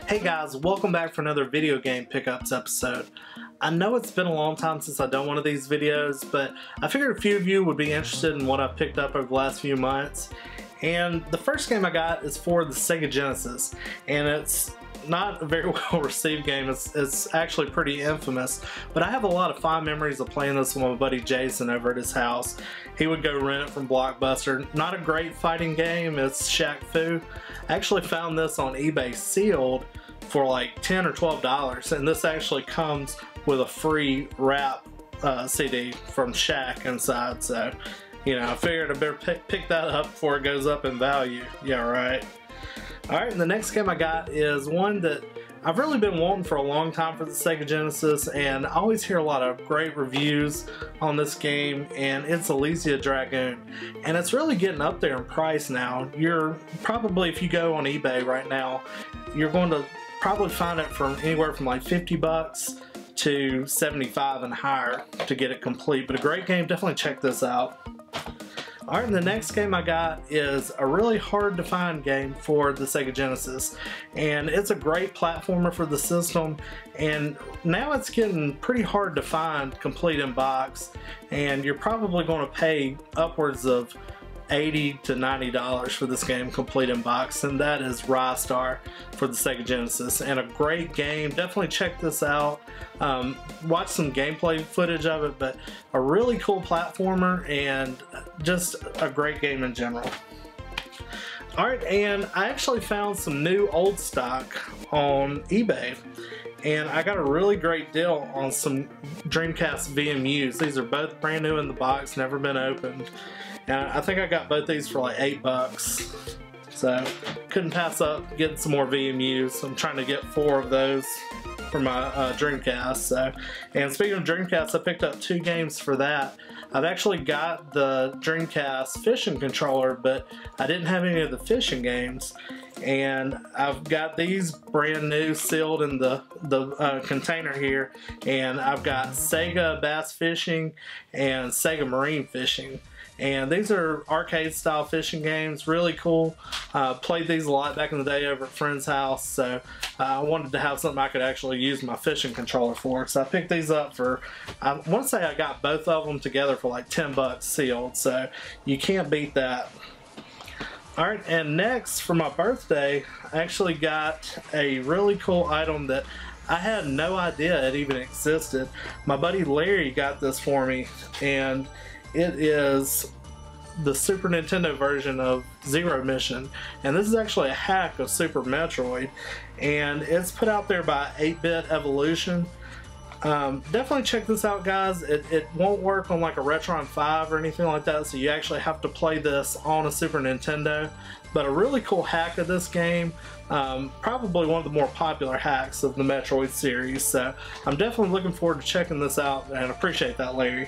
Hey guys, welcome back for another video game pickups episode. I know it's been a long time since I've done one of these videos, but I figured a few of you would be interested in what I've picked up over the last few months. And the first game I got is for the Sega Genesis, and it's not a very well received game. It's actually pretty infamous, but I have a lot of fond memories of playing this with my buddy Jason over at his house. He would go rent it from Blockbuster. Not a great fighting game, it's Shaq Fu. I actually found this on eBay sealed for like $10 or $12, and this actually comes with a free rap CD from Shaq inside, so you know, I figured I better pick that up before it goes up in value. Yeah, right. Alright, and the next game I got is one that I've really been wanting for a long time for the Sega Genesis, and I always hear a lot of great reviews on this game, and it's Alycia Dragon. And it's really getting up there in price now. You're probably, if you go on eBay right now, you're going to probably find it from anywhere from like 50 bucks to 75 and higher to get it complete. But a great game, definitely check this out. Alright, and the next game I got is a really hard to find game for the Sega Genesis, and it's a great platformer for the system, and now it's getting pretty hard to find complete in box, and you're probably going to pay upwards of $80 to $90 for this game complete in box, and that is Ristar for the Sega Genesis. And a great game, definitely check this out. Watch some gameplay footage of it, but a really cool platformer and just a great game in general. Alright, and I actually found some new old stock on eBay, and I got a really great deal on some Dreamcast VMUs. These are both brand new in the box, never been opened. And I think I got both these for like $8. So couldn't pass up getting some more VMUs. I'm trying to get 4 of those for my Dreamcast. So, and speaking of Dreamcast, I picked up 2 games for that. I've actually got the Dreamcast fishing controller, but I didn't have any of the fishing games. And I've got these brand new sealed in the container here, and I've got Sega Bass Fishing and Sega Marine Fishing. And these are arcade style fishing games, really cool. Played these a lot back in the day over at a friend's house, so I wanted to have something I could actually use my fishing controller for. So I picked these up for, I want to say I got both of them together for like 10 bucks sealed, so you can't beat that. Alright, and next for my birthday, I actually got a really cool item that I had no idea it even existed. My buddy Larry got this for me, and it is the Super Nintendo version of Zero Mission, and this is actually a hack of Super Metroid, and it's put out there by 8-Bit Evolution. Definitely check this out, guys. It won't work on like a Retron 5 or anything like that, so you actually have to play this on a Super Nintendo, but a really cool hack of this game. Probably one of the more popular hacks of the Metroid series, so I'm definitely looking forward to checking this out, and appreciate that, Larry.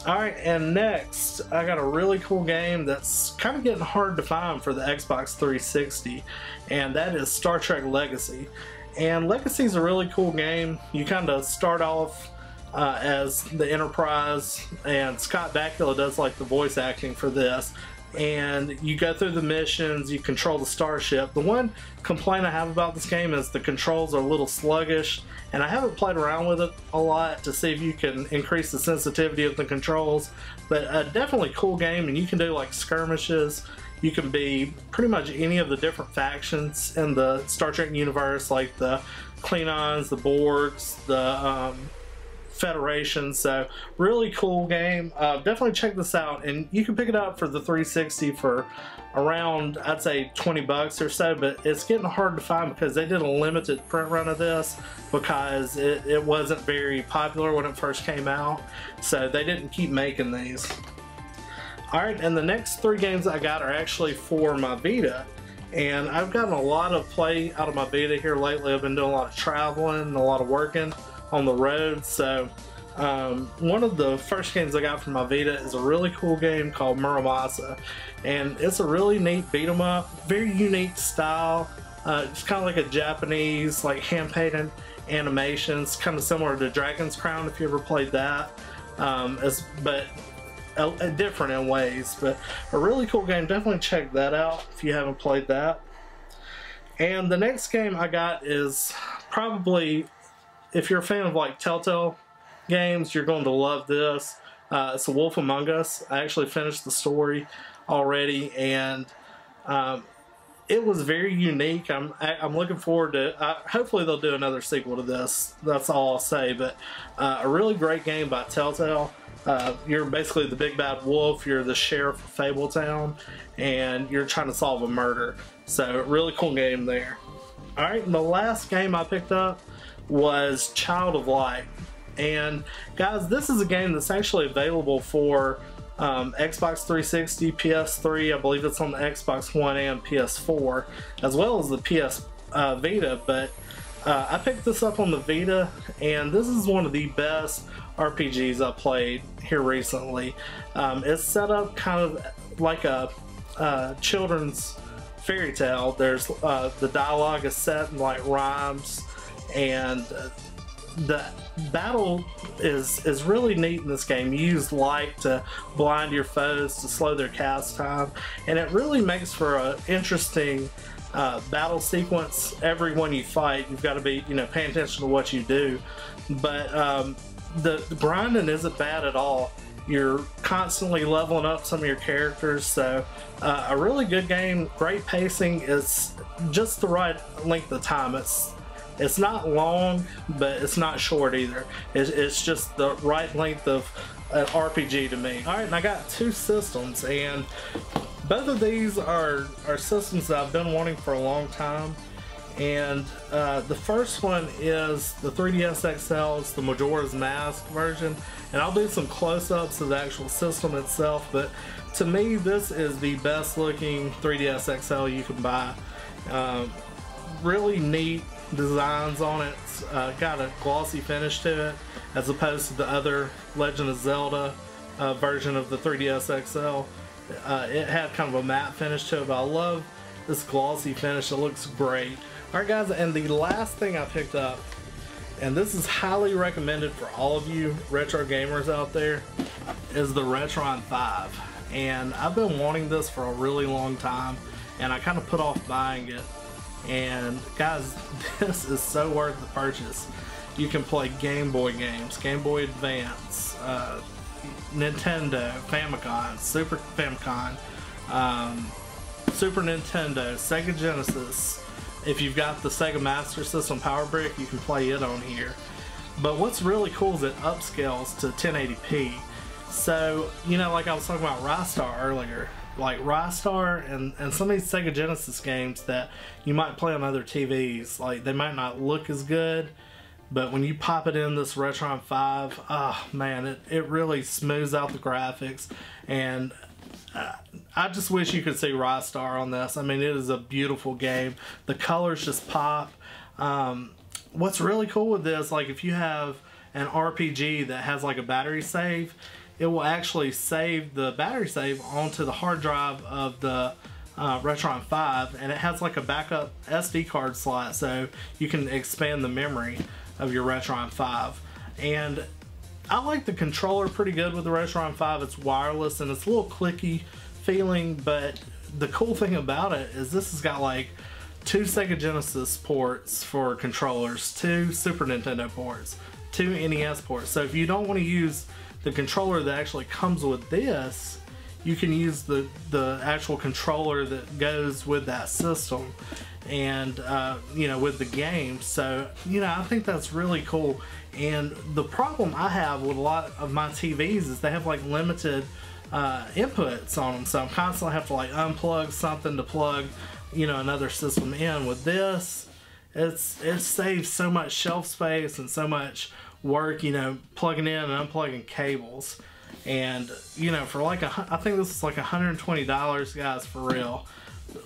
Alright, and next I got a really cool game that's kind of getting hard to find for the Xbox 360, and that is Star Trek Legacy. And Legacy is a really cool game. You kind of start off as the Enterprise, and Scott Bakula does like the voice acting for this, and you go through the missions, you control the starship. The one complaint I have about this game is the controls are a little sluggish, and I haven't played around with it a lot to see if you can increase the sensitivity of the controls, but a definitely cool game, and you can do like skirmishes. You can be pretty much any of the different factions in the Star Trek universe, like the Klingons, the Borgs, the Federation. So really cool game. Definitely check this out, and you can pick it up for the 360 for around, I'd say, 20 bucks or so, but it's getting hard to find because they did a limited print run of this because it wasn't very popular when it first came out, so they didn't keep making these. Alright, and the next 3 games I got are actually for my Vita, and I've gotten a lot of play out of my Vita here lately. I've been doing a lot of traveling and a lot of working on the road, so one of the first games I got from my Vita is a really cool game called Muramasa, and it's a really neat beat 'em up, very unique style. It's kind of like a Japanese, like hand-painted animations, kind of similar to Dragon's Crown if you ever played that, but different in ways. But a really cool game. Definitely check that out if you haven't played that. And the next game I got is probably, if you're a fan of like Telltale games, you're going to love this. It's The Wolf Among Us. I actually finished the story already, and it was very unique. I'm looking forward to. Hopefully, they'll do another sequel to this. That's all I'll say. But a really great game by Telltale. You're basically the big bad wolf. You're the sheriff of Fabletown, and you're trying to solve a murder. So, really cool game there. All right, and the last game I picked up was Child of Light. And guys, this is a game that's actually available for Xbox 360, PS3, I believe it's on the Xbox One and PS4, as well as the PS Vita, but I picked this up on the Vita, and this is one of the best RPGs I played here recently. It's set up kind of like a children's fairy tale. There's the dialogue is set in like rhymes, and the battle is really neat in this game. You use light to blind your foes to slow their cast time, and it really makes for an interesting battle sequence. Every one you fight, you've got to be, you know, paying attention to what you do. But the grinding isn't bad at all. You're constantly leveling up some of your characters, so a really good game. Great pacing. Is just the right length of time. It's not long, but it's not short either. It's just the right length of an RPG to me. All right, and I got two systems, and both of these are systems that I've been wanting for a long time. And the first one is the 3DS XL. It's the Majora's Mask version, and I'll do some close-ups of the actual system itself, but to me this is the best looking 3DS XL you can buy. Really neat designs on it. It's got a glossy finish to it, as opposed to the other Legend of Zelda version of the 3DS XL. It had kind of a matte finish to it, but I love this glossy finish. It looks great. Alright guys, and the last thing I picked up, and this is highly recommended for all of you retro gamers out there, is the Retron 5. And I've been wanting this for a really long time, and I kind of put off buying it. And guys, this is so worth the purchase. You can play Game Boy games, Game Boy Advance, Nintendo, Famicom, Super Famicom, Super Nintendo, Sega Genesis. If you've got the Sega Master System Power Brick, you can play it on here. But what's really cool is it upscales to 1080p. So, you know, like I was talking about Ristar earlier, like Ristar and some of these Sega Genesis games that you might play on other TVs, like they might not look as good, but when you pop it in this Retron 5, oh man, it really smooths out the graphics, and I just wish you could see Ristar on this. I mean, it is a beautiful game. The colors just pop. What's really cool with this, like if you have an RPG that has like a battery save, it will actually save the battery save onto the hard drive of the Retron 5, and it has like a backup SD card slot, so you can expand the memory of your Retron 5. And I like the controller pretty good with the Retron 5. It's wireless and it's a little clicky feeling, but the cool thing about it is this has got like 2 Sega Genesis ports for controllers, 2 Super Nintendo ports, 2 NES ports. So if you don't want to use the controller that actually comes with this, you can use the actual controller that goes with that system, and you know, with the game. So, you know, I think that's really cool. And the problem I have with a lot of my TVs is they have like limited inputs on them, so I'm constantly have to like unplug something to plug, you know, another system in. With this, it saves so much shelf space and so much work, you know, plugging in and unplugging cables. And you know, for like I think this is like $120, guys, for real.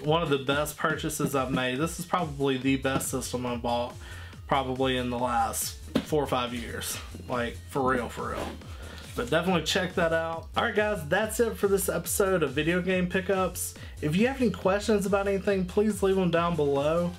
One of the best purchases I've made. This is probably the best system I bought probably in the last 4 or 5 years, like for real. But definitely check that out. Alright guys, that's it for this episode of Video Game Pickups. If you have any questions about anything, please leave them down below.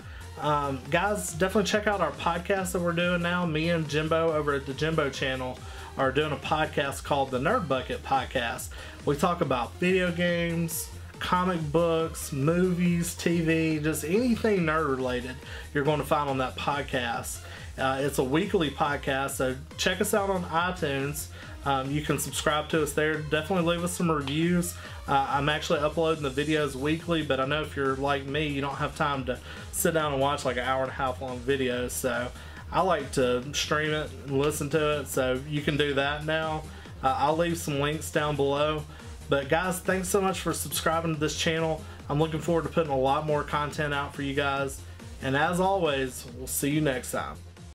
Guys, definitely check out our podcast that we're doing now. Me and Jimbo over at the Jimbo channel are doing a podcast called the Nerd Bucket Podcast. We talk about video games, comic books, movies, TV, just anything nerd related you're going to find on that podcast. It's a weekly podcast, so check us out on iTunes. You can subscribe to us there. Definitely leave us some reviews. I'm actually uploading the videos weekly, but I know if you're like me, you don't have time to sit down and watch like an hour-and-a-half long videos, so I like to stream it and listen to it, so you can do that now. I'll leave some links down below. But guys, thanks so much for subscribing to this channel. I'm looking forward to putting a lot more content out for you guys. And as always, we'll see you next time.